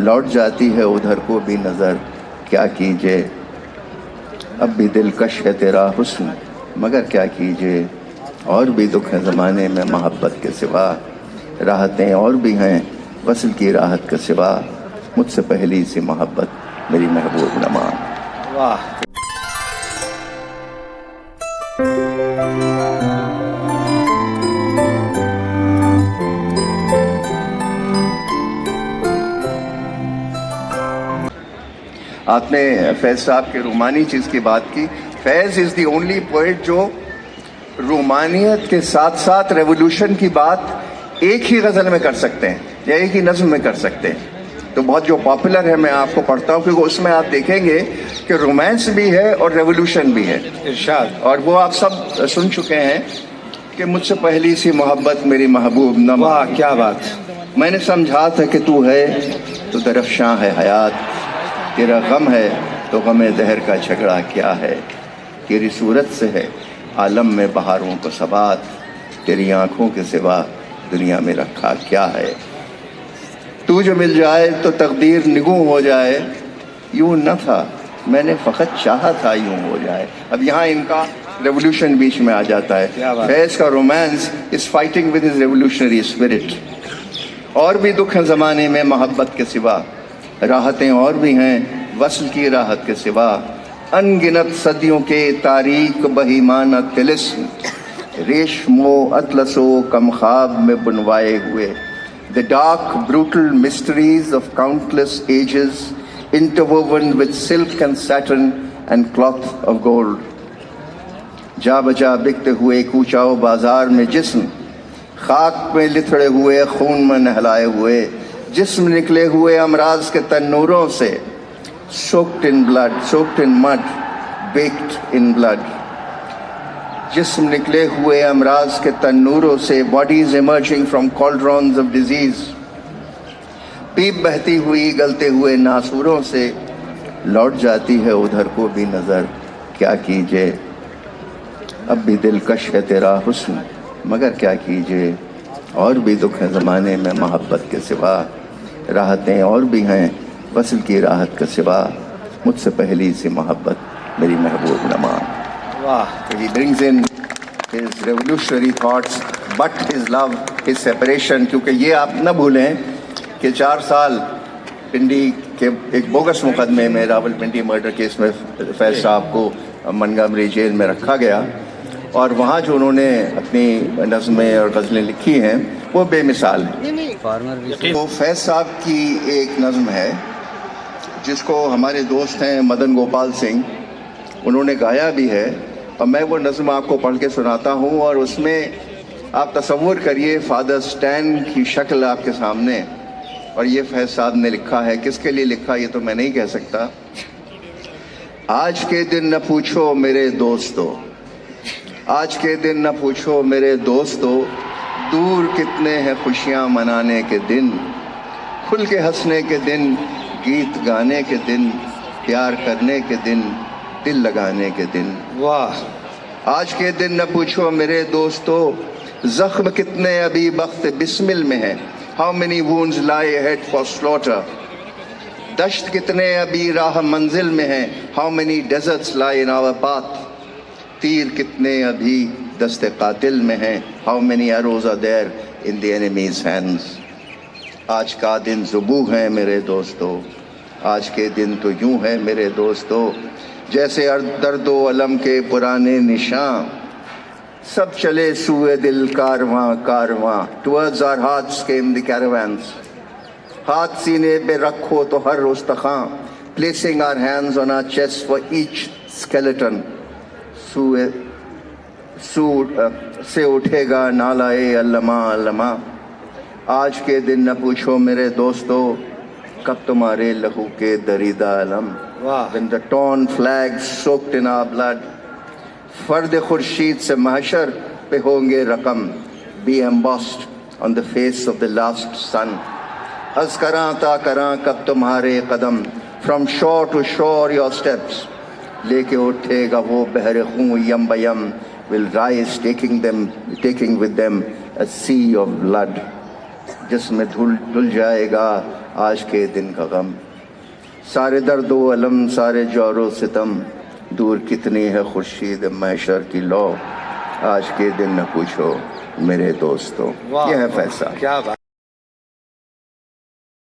लौट जाती है उधर को भी नज़र, क्या कीजिए अब भी दिलकश है तेरा हुस्न, मगर क्या कीजिए और भी दुख है ज़माने में मोहब्बत के सिवा, राहतें और भी हैं वसल की राहत के सिवा, मुझसे पहली सी मोहब्बत मेरी महबूब नमा। वाह। आपने फैज़ साहब के रूमानी चीज़ की बात की। फैज़ इज़ दी ओनली पोइट जो रूमानियत के साथ साथ रेवोल्यूशन की बात एक ही गज़ल में कर सकते हैं या एक ही नज़्म में कर सकते हैं। तो बहुत जो पॉपुलर है मैं आपको पढ़ता हूँ, क्योंकि उसमें आप देखेंगे कि रोमांस भी है और रेवोल्यूशन भी है। इरशाद। और वो आप सब सुन चुके हैं कि मुझसे पहली सी मोहब्बत मेरी महबूब नमा। वाह क्या बात। मैंने समझा था कि तू है तो दरफ़शां है हयात, तेरा गम है तो गम दहर का झगड़ा क्या है, तेरी सूरत से है आलम में बहारों को सबात, तेरी आँखों के सिवा दुनिया में रखा क्या है। तू जो मिल जाए तो तकदीर निगू हो जाए, यूं न था मैंने फ़कत चाहा था यूं हो जाए। अब यहाँ इनका रेवोल्यूशन बीच में आ जाता है। फैज़ का romance is fighting with his revolutionary spirit. और भी दुख हैं ज़माने में मोहब्बत के सिवा, राहतें और भी हैं वस्ल की राहत के सिवा, अनगिनत सदियों के तारीक बहीमाना तिलिस्म, रेशमो अतलसो कम ख्वाब में बुनवाए हुए, the dark brutal mysteries of countless ages interwoven with silk and satin and cloth of gold. जा बजा बिकते हुए कूचाओ बाजार में जिस्म, खाक में लिथड़े हुए खून में नहलाए हुए, जिस्म निकले हुए अमराज के तन्नूरों से, soaked in blood, soaked in mud, baked in blood. जिस्म निकले हुए अमराज के तन्नूरों से, bodies emerging from cauldrons of disease. पीप बहती हुई गलते हुए नासूरों से, लौट जाती है उधर को भी नज़र, क्या कीजिए अब भी दिलकश है तेरा हुस्न, मगर क्या कीजिए और भी दुख है ज़माने में मोहब्बत के सिवा, राहतें और भी हैं वसल की राहत के सिवा, मुझसे पहली सी मोहब्बत मेरी महबूब नमा। So he brings in his revolutionary thoughts, but his love, his separation, क्योंकि ये आप न भूलें कि 4 साल पिंडी के एक बोगस मुकदमे में, रावलपिंडी मर्डर केस में फैज़ साहब को मनगमरी जेल में रखा गया, और वहाँ जो उन्होंने अपनी नज़में और गज़लें लिखी हैं वो बेमिसाल हैं। तो फैज़ साहब की एक नज़म है जिसको हमारे दोस्त हैं मदन गोपाल सिंह, उन्होंने गाया भी है, और मैं वो नज़म आपको पढ़ के सुनाता हूँ। और उसमें आप तसव्वुर करिए फादर स्टैन की शक्ल आपके सामने, और ये फैज़ साहब ने लिखा है। किसके लिए लिखा ये तो मैं नहीं कह सकता। आज के दिन न पूछो मेरे दोस्तों, आज के दिन न पूछो मेरे दोस्तों, दूर कितने हैं खुशियाँ मनाने के दिन, खुल के हंसने के दिन, गीत गाने के दिन, प्यार करने के दिन, दिल लगाने के दिन। वाह। आज के दिन न पूछो मेरे दोस्तों, जख्म कितने अभी वक्त बिस्मिल में है, how many wounds lie head for slaughter, दश्त कितने अभी राह मंजिल में है, how many deserts lie in our path, तीर कितने अभी दस्ते कातिल में हैं, how many arrows are there in the enemies hands. आज का दिन ज़ुबू है मेरे दोस्तों, आज के दिन तो यूं है मेरे दोस्तों, जैसे दर्दो अलम के पुराने निशान, सब चले सूए दिल कारवां कारवां, towards our hearts came the caravans, हाथ सीने पे रखो तो हर उस्तखां, placing our hands on our chest for each skeleton, से उठेगा नालाए अल्लमा अल्लमा। आज के दिन न पूछो मेरे दोस्तों, कब तुम्हारे लहू के दरीदा अलम, when the torn flags soaked in our blood, फर्द खुर्शीद से महशर पे होंगे रकम, be embossed on the face of the last sun. अज़ करां ता करां कब तुम्हारे कदम, from shore to shore your steps, लेके उठेगा वो बहर खूं यम बयम, will rise taking with them a sea of blood, जिसमें धुल जाएगा آج کے دن کا غم، سارے درد و علم، سارے جور و ستم، دور کتنی ہے خورشید محشر کی لو، آج کے دن نہ پوچھو میرے دوستو. واہ یہ ہے فیصلہ. کیا بات.